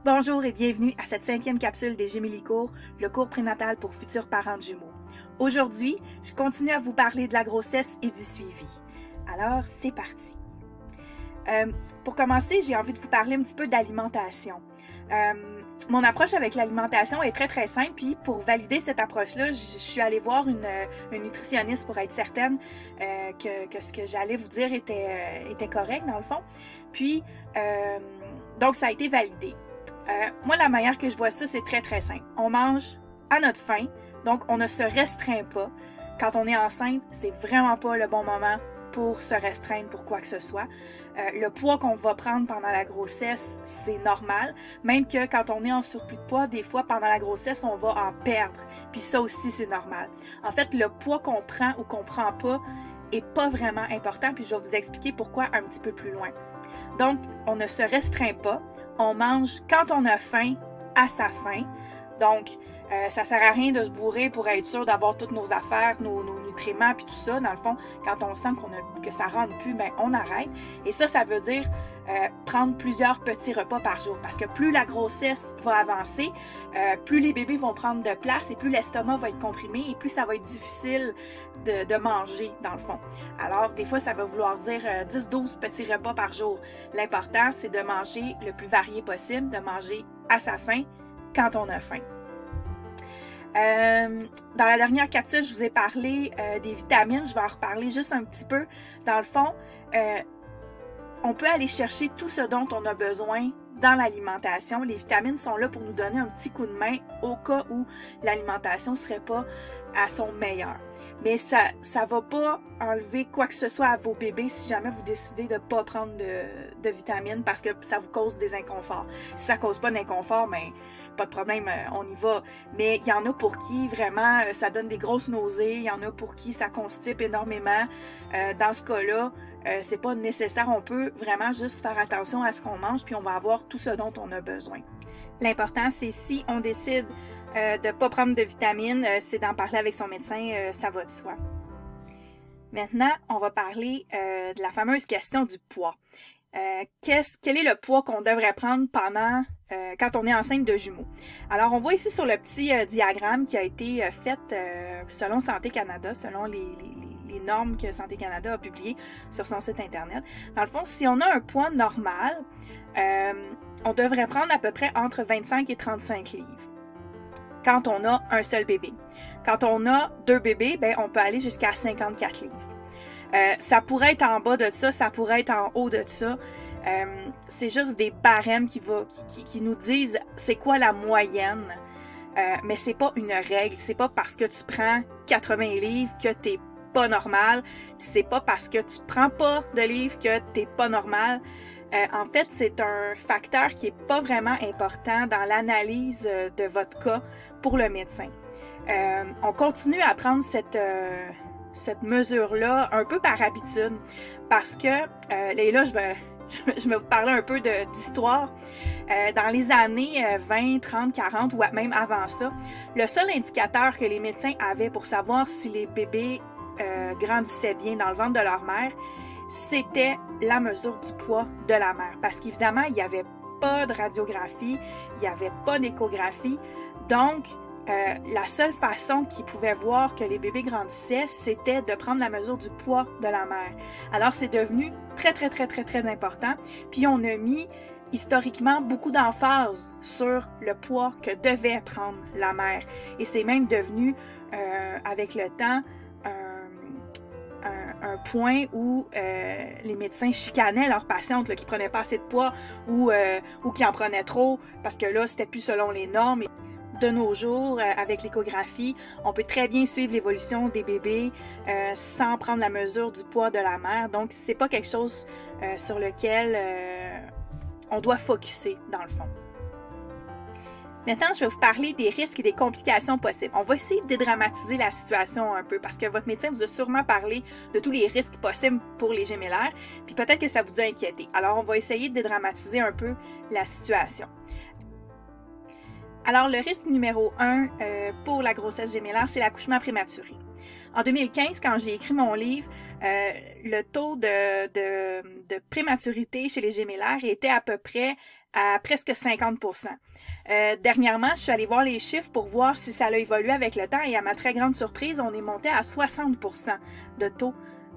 Bonjour et bienvenue à cette 5e capsule des Gémélicours, le cours prénatal pour futurs parents de jumeaux. Aujourd'hui, je continue à vous parler de la grossesse et du suivi. Alors, c'est parti. Pour commencer, j'ai envie de vous parler un petit peu d'alimentation. Mon approche avec l'alimentation est très très simple, puis pour valider cette approche-là, je suis allée voir une nutritionniste pour être certaine que ce que j'allais vous dire était correct dans le fond. Puis, donc ça a été validé. Moi, la manière que je vois ça, c'est très très simple. On mange à notre faim, donc on ne se restreint pas. Quand on est enceinte, c'est vraiment pas le bon moment pour se restreindre pour quoi que ce soit. Le poids qu'on va prendre pendant la grossesse, c'est normal. Même que quand on est en surplus de poids, des fois, pendant la grossesse, on va en perdre. Puis ça aussi, c'est normal. En fait, le poids qu'on prend ou qu'on prend pas est pas vraiment important. Puis je vais vous expliquer pourquoi un petit peu plus loin. Donc, on ne se restreint pas. On mange quand on a faim, à sa faim. Donc, ça sert à rien de se bourrer pour être sûr d'avoir toutes nos affaires, nos nutriments, puis tout ça. Dans le fond, quand on sent que ça rentre plus, ben on arrête. Et ça veut dire prendre plusieurs petits repas par jour. Parce que plus la grossesse va avancer, plus les bébés vont prendre de place et plus l'estomac va être comprimé et plus ça va être difficile de manger, dans le fond. Alors, des fois, ça va vouloir dire 10-12 petits repas par jour. L'important, c'est de manger le plus varié possible, de manger à sa faim, quand on a faim. Dans la dernière capsule, je vous ai parlé des vitamines. Je vais en reparler juste un petit peu. Dans le fond, on peut aller chercher tout ce dont on a besoin dans l'alimentation. Les vitamines sont là pour nous donner un petit coup de main au cas où l'alimentation ne serait pas à son meilleur. Mais ça ne va pas enlever quoi que ce soit à vos bébés si jamais vous décidez de ne pas prendre de vitamines parce que ça vous cause des inconforts. Si ça ne cause pas d'inconfort, ben, pas de problème, on y va. Mais il y en a pour qui vraiment ça donne des grosses nausées, il y en a pour qui ça constipe énormément. Dans ce cas-là, c'est pas nécessaire. On peut vraiment juste faire attention à ce qu'on mange puis on va avoir tout ce dont on a besoin. L'important, c'est si on décide de ne pas prendre de vitamines, c'est d'en parler avec son médecin, ça va de soi. Maintenant, on va parler de la fameuse question du poids. Quel est le poids qu'on devrait prendre quand on est enceinte de jumeaux? Alors, on voit ici sur le petit diagramme qui a été fait selon Santé Canada, selon les normes que Santé Canada a publiées sur son site Internet. Dans le fond, si on a un poids normal, on devrait prendre à peu près entre 25 et 35 livres quand on a un seul bébé. Quand on a 2 bébés, ben, on peut aller jusqu'à 54 livres. Ça pourrait être en bas de ça, ça pourrait être en haut de ça. C'est juste des barèmes qui nous disent c'est quoi la moyenne. Mais c'est pas une règle. C'est pas parce que tu prends 80 livres que t'es pas normal. C'est pas parce que tu prends pas de livres que t'es pas normal. En fait, c'est un facteur qui est pas vraiment important dans l'analyse de votre cas pour le médecin. On continue à prendre cette mesure-là un peu par habitude parce que, et là, je vais vous parler un peu d'histoire. Dans les années 20, 30, 40 ou même avant ça, le seul indicateur que les médecins avaient pour savoir si les bébés grandissaient bien dans le ventre de leur mère, c'était la mesure du poids de la mère. Parce qu'évidemment, il n'y avait pas de radiographie, il n'y avait pas d'échographie. Donc, la seule façon qu'ils pouvaient voir que les bébés grandissaient, c'était de prendre la mesure du poids de la mère. Alors, c'est devenu très, très, très, très, très important. Puis, on a mis historiquement beaucoup d'emphase sur le poids que devait prendre la mère. Et c'est même devenu, avec le temps, un point où les médecins chicanaient leurs patientes là, qui prenaient pas assez de poids ou qui en prenaient trop parce que là, c'était plus selon les normes. Et de nos jours, avec l'échographie, on peut très bien suivre l'évolution des bébés sans prendre la mesure du poids de la mère. Donc, c'est pas quelque chose sur lequel on doit focusser dans le fond. Maintenant, je vais vous parler des risques et des complications possibles. On va essayer de dédramatiser la situation un peu parce que votre médecin vous a sûrement parlé de tous les risques possibles pour les gémellaires, puis peut-être que ça vous a inquiété. Alors, on va essayer de dédramatiser un peu la situation. Alors, le risque numéro 1 pour la grossesse gémellaire, c'est l'accouchement prématuré. En 2015, quand j'ai écrit mon livre, le taux de prématurité chez les gémellaires était à peu près à presque 50%. Dernièrement, je suis allée voir les chiffres pour voir si ça a évolué avec le temps et à ma très grande surprise, on est monté à 60% de taux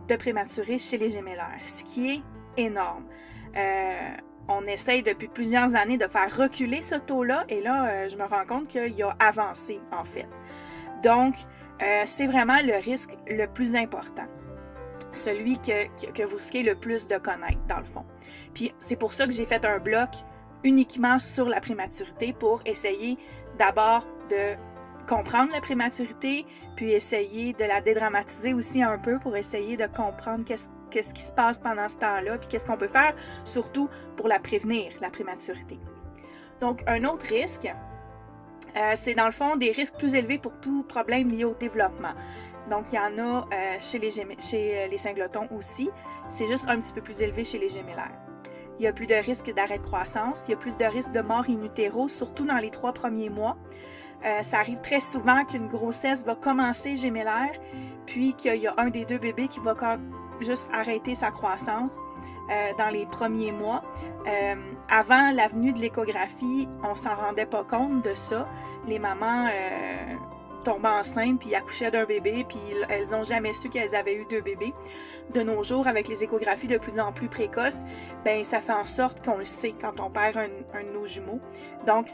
de prématurés chez les gémellaires, ce qui est énorme. On essaye depuis plusieurs années de faire reculer ce taux-là et là, je me rends compte qu'il a avancé en fait. Donc, c'est vraiment le risque le plus important. Celui que vous risquez le plus de connaître, dans le fond. Puis, c'est pour ça que j'ai fait un bloc uniquement sur la prématurité pour essayer d'abord de comprendre la prématurité, puis essayer de la dédramatiser aussi un peu pour essayer de comprendre qu'est-ce qui se passe pendant ce temps-là, puis qu'est-ce qu'on peut faire, surtout pour la prévenir, la prématurité. Donc, un autre risque, c'est dans le fond des risques plus élevés pour tout problème lié au développement. Donc, il y en a chez les cinglotons aussi. C'est juste un petit peu plus élevé chez les gémellaires. Il y a plus de risques d'arrêt de croissance. Il y a plus de risques de mort in utero, surtout dans les 3 premiers mois. Ça arrive très souvent qu'une grossesse va commencer gémellaire, puis qu'il y a un des 2 bébés qui va juste arrêter sa croissance dans les premiers mois. Avant la venue de l'échographie, on s'en rendait pas compte de ça. Les mamans tombaient enceintes puis accouchaient d'un bébé, puis elles n'ont jamais su qu'elles avaient eu 2 bébés. De nos jours, avec les échographies de plus en plus précoces, ben ça fait en sorte qu'on le sait quand on perd un de nos jumeaux. Donc,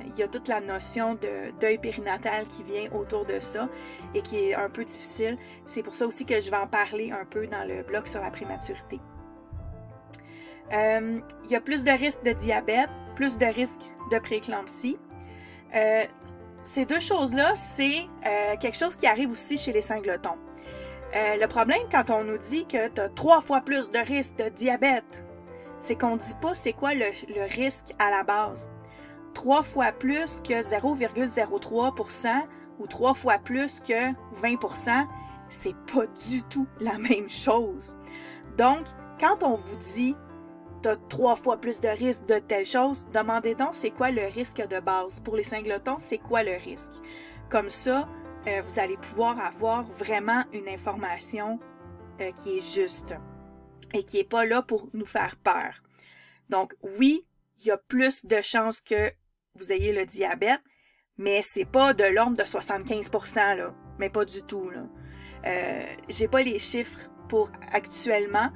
il y a toute la notion de deuil périnatal qui vient autour de ça et qui est un peu difficile. C'est pour ça aussi que je vais en parler un peu dans le bloc sur la prématurité. Il y a plus de risques de diabète, plus de risques de prééclampsie. Ces 2 choses-là, c'est quelque chose qui arrive aussi chez les cinglotons. Le problème, quand on nous dit que tu as 3 fois plus de risques de diabète, c'est qu'on ne dit pas c'est quoi le risque à la base. 3 fois plus que 0,03% ou 3 fois plus que 20%, c'est pas du tout la même chose. Donc, quand on vous dit tu as 3 fois plus de risque de telle chose, demandez donc c'est quoi le risque de base. Pour les cinglotons, c'est quoi le risque? Comme ça, vous allez pouvoir avoir vraiment une information qui est juste et qui n'est pas là pour nous faire peur. Donc, oui, il y a plus de chances que vous ayez le diabète, mais c'est pas de l'ordre de 75%, là, mais pas du tout, là. J'ai pas les chiffres pour actuellement,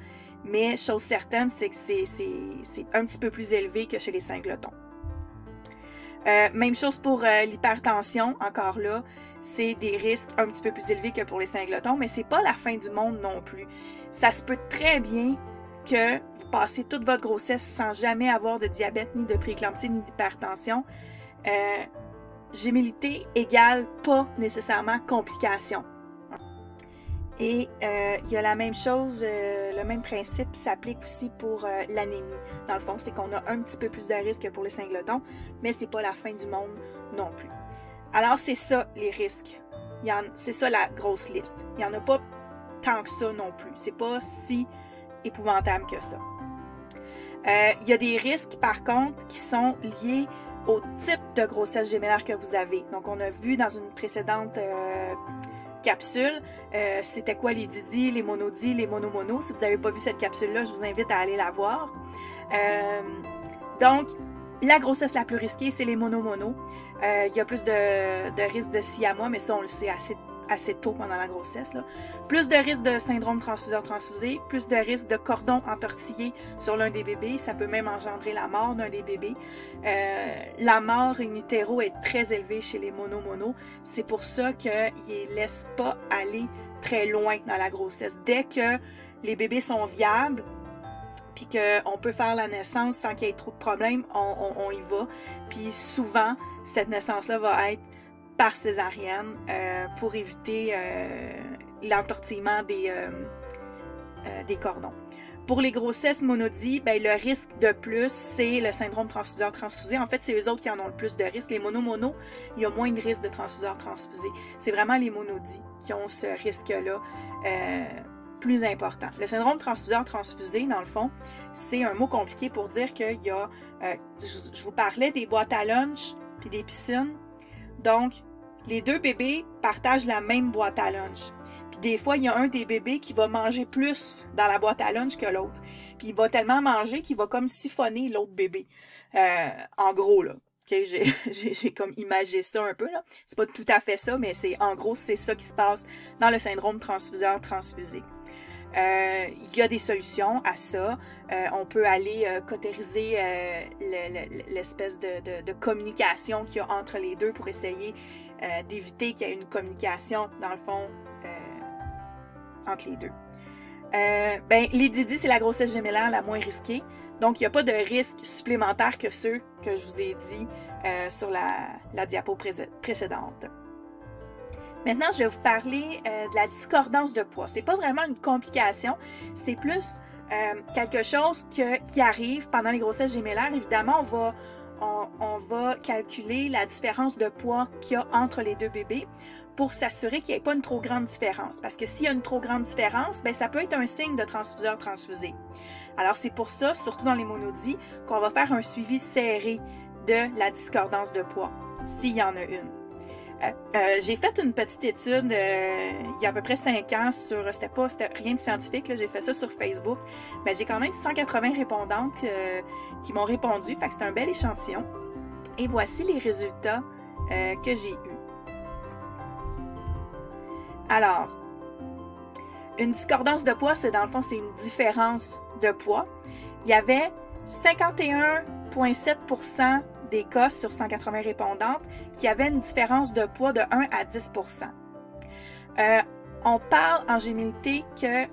mais chose certaine, c'est que c'est un petit peu plus élevé que chez les cinglotons. Même chose pour l'hypertension, encore là, c'est des risques un petit peu plus élevés que pour les cinglotons, mais c'est pas la fin du monde non plus. Ça se peut très bien que vous passez toute votre grossesse sans jamais avoir de diabète, ni de prééclampsie, ni d'hypertension. Gémellité égale pas nécessairement complication. Et il y a la même chose, le même principe s'applique aussi pour l'anémie. Dans le fond, c'est qu'on a un petit peu plus de risque que pour les cinglotons, mais c'est pas la fin du monde non plus. Alors, c'est ça les risques. C'est ça la grosse liste. Il n'y en a pas tant que ça non plus. C'est pas si épouvantable que ça. Il y a des risques, par contre, qui sont liés au type de grossesse gémellaire que vous avez. Donc, on a vu dans une précédente capsule, c'était quoi les didi, les monodis, les monomonos. Si vous n'avez pas vu cette capsule-là, je vous invite à aller la voir. Donc, la grossesse la plus risquée, c'est les monomonos. Il y a plus de risque de siamois, mais ça, on le sait assez tôt pendant la grossesse, là. Plus de risque de syndrome transfuseur-transfusé, plus de risque de cordon entortillé sur l'un des bébés. Ça peut même engendrer la mort d'un des bébés. La mort in utero est très élevée chez les monomonos. C'est pour ça qu'ils ne laissent pas aller très loin dans la grossesse. Dès que les bébés sont viables, puis qu'on peut faire la naissance sans qu'il y ait trop de problèmes, on y va. Puis souvent, cette naissance-là va être par césarienne pour éviter l'entortillement des cordons. Pour les grossesses monodies, ben, le risque de plus, c'est le syndrome transfuseur-transfusé. En fait, c'est eux autres qui en ont le plus de risques. Les monomonos, il y a moins de risque de transfuseur-transfusé. C'est vraiment les monodies qui ont ce risque-là plus important. Le syndrome transfuseur-transfusé, dans le fond, c'est un mot compliqué pour dire qu'il y a... je vous parlais des boîtes à lunch puis des piscines. Donc, les deux bébés partagent la même boîte à lunch. Puis des fois, il y a un des bébés qui va manger plus dans la boîte à lunch que l'autre. Puis il va tellement manger qu'il va comme siphonner l'autre bébé. En gros, là. Okay, j'ai comme imagé ça un peu, là. C'est pas tout à fait ça, mais en gros, c'est ça qui se passe dans le syndrome transfuseur-transfusé. Il y a des solutions à ça. On peut aller cautériser l'espèce de communication qu'il y a entre les deux pour essayer d'éviter qu'il y ait une communication, dans le fond, entre les deux. Les DIDI, c'est la grossesse gémellaire la moins risquée. Donc, il n'y a pas de risque supplémentaire que ceux que je vous ai dit sur la diapo précédente. Maintenant, je vais vous parler de la discordance de poids. C'est pas vraiment une complication, c'est plus quelque chose qui arrive pendant les grossesses gémellaires. Évidemment, on va calculer la différence de poids qu'il y a entre les deux bébés pour s'assurer qu'il n'y ait pas une trop grande différence. Parce que s'il y a une trop grande différence, ça peut être un signe de transfuseur-transfusé. Alors, c'est pour ça, surtout dans les monodies, qu'on va faire un suivi serré de la discordance de poids, s'il y en a une. J'ai fait une petite étude il y a à peu près 5 ans sur, c'était rien de scientifique, j'ai fait ça sur Facebook, mais j'ai quand même 180 répondantes qui m'ont répondu, fait que c'est un bel échantillon. Et voici les résultats que j'ai eus. Alors, une discordance de poids, dans le fond, c'est une différence de poids. Il y avait 51,7% des cas sur 180 répondantes qui avaient une différence de poids de 1 à 10%. On parle en gémilité que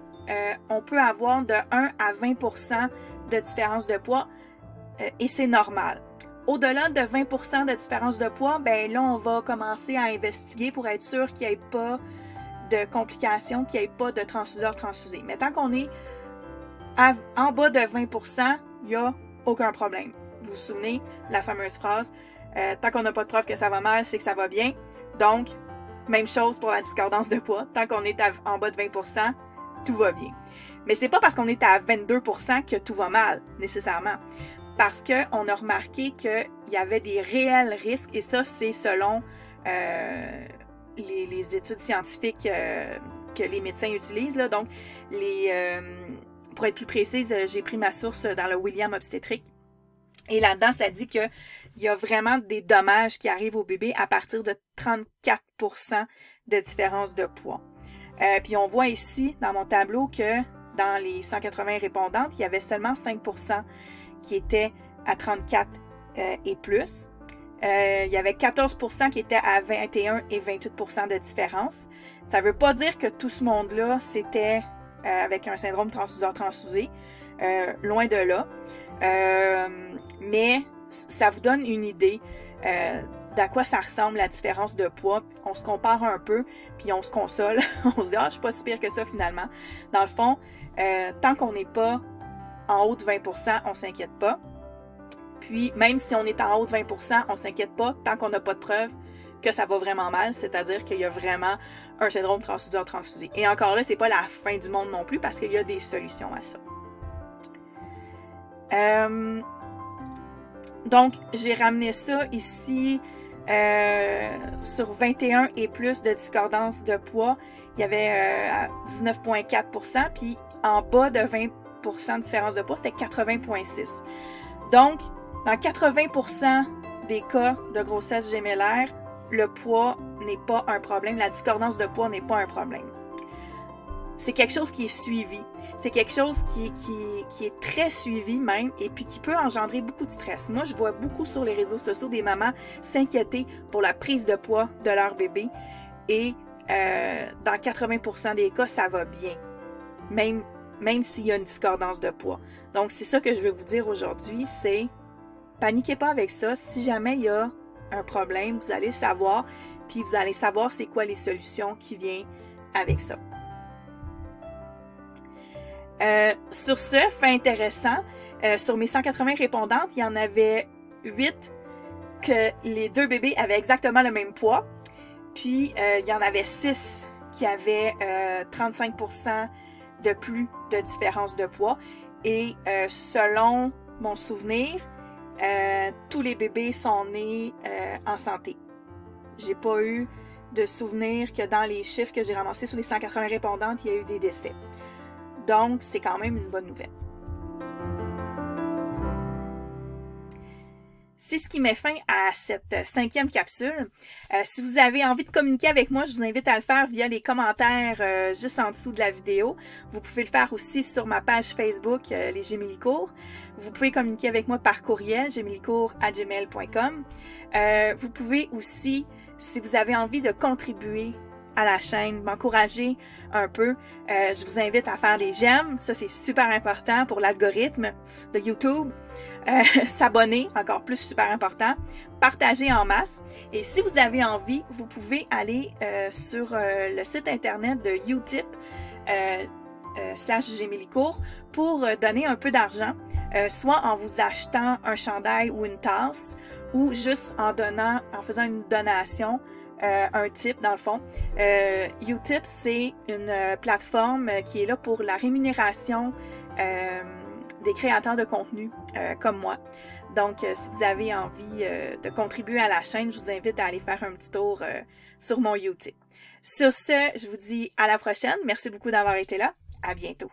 on peut avoir de 1 à 20% de différence de poids et c'est normal. Au-delà de 20% de différence de poids, là, on va commencer à investiguer pour être sûr qu'il n'y ait pas de complications, qu'il n'y ait pas de transfuseur-transfusé. Mais tant qu'on est en bas de 20%, il n'y a aucun problème. Vous vous souvenez, la fameuse phrase, tant qu'on n'a pas de preuve que ça va mal, c'est que ça va bien. Donc, même chose pour la discordance de poids. Tant qu'on est en bas de 20%, tout va bien. Mais c'est pas parce qu'on est à 22% que tout va mal, nécessairement. Parce qu'on a remarqué qu'il y avait des réels risques, et ça, c'est selon les études scientifiques que les médecins utilisent. Là. Donc, pour être plus précise, j'ai pris ma source dans le William Obstétrique. Et là-dedans, ça dit qu'il y a vraiment des dommages qui arrivent au bébé à partir de 34% de différence de poids. Puis on voit ici, dans mon tableau, que dans les 180 répondantes, il y avait seulement 5% qui étaient à 34 et plus. Il y avait 14% qui étaient à 21 et 28% de différence. Ça ne veut pas dire que tout ce monde-là, c'était avec un syndrome transfuseur-transfusé. Loin de là. Mais ça vous donne une idée d'à quoi ça ressemble la différence de poids. On se compare un peu, puis on se console. On se dit « Ah, je suis pas si pire que ça finalement ». Dans le fond, tant qu'on n'est pas en haut de 20%, on s'inquiète pas. Puis, même si on est en haut de 20%, on s'inquiète pas tant qu'on n'a pas de preuve que ça va vraiment mal, c'est-à-dire qu'il y a vraiment un syndrome transfuseur-transfusé. Et encore là, c'est pas la fin du monde non plus parce qu'il y a des solutions à ça. Donc, j'ai ramené ça ici sur 21 et plus de discordance de poids. Il y avait 19,4%, puis en bas de 20% de différence de poids, c'était 80,6%. Donc, dans 80% des cas de grossesse gémellaire, le poids n'est pas un problème, la discordance de poids n'est pas un problème. C'est quelque chose qui est suivi. C'est quelque chose qui est très suivi même et puis qui peut engendrer beaucoup de stress. Moi, je vois beaucoup sur les réseaux sociaux des mamans s'inquiéter pour la prise de poids de leur bébé et dans 80% des cas, ça va bien, même s'il y a une discordance de poids. Donc, c'est ça que je veux vous dire aujourd'hui, c'est paniquez pas avec ça. Si jamais il y a un problème, vous allez savoir, puis vous allez savoir c'est quoi les solutions qui viennent avec ça. Sur ce, fait intéressant, sur mes 180 répondantes, il y en avait 8 que les deux bébés avaient exactement le même poids. Puis, il y en avait 6 qui avaient 35% de plus de différence de poids. Et selon mon souvenir, tous les bébés sont nés en santé. J'ai pas eu de souvenir que dans les chiffres que j'ai ramassés sur les 180 répondantes, il y a eu des décès. Donc, c'est quand même une bonne nouvelle. C'est ce qui met fin à cette 5e capsule. Si vous avez envie de communiquer avec moi, je vous invite à le faire via les commentaires juste en dessous de la vidéo. Vous pouvez le faire aussi sur ma page Facebook, les Gémelicourt. Vous pouvez communiquer avec moi par courriel, gemelicourt@gmail.com. Vous pouvez aussi, si vous avez envie de contribuer à la chaîne, m'encourager un peu, je vous invite à faire des j'aime. Ça, c'est super important pour l'algorithme de YouTube. S'abonner, encore plus super important. Partager en masse. Et si vous avez envie, vous pouvez aller sur le site internet de Utip /Gémelicourt pour donner un peu d'argent, soit en vous achetant un chandail ou une tasse, ou juste en faisant une donation, un tip dans le fond. Utip, c'est une plateforme qui est là pour la rémunération des créateurs de contenu comme moi. Donc, si vous avez envie de contribuer à la chaîne, je vous invite à aller faire un petit tour sur mon Utip. Sur ce, je vous dis à la prochaine. Merci beaucoup d'avoir été là. À bientôt.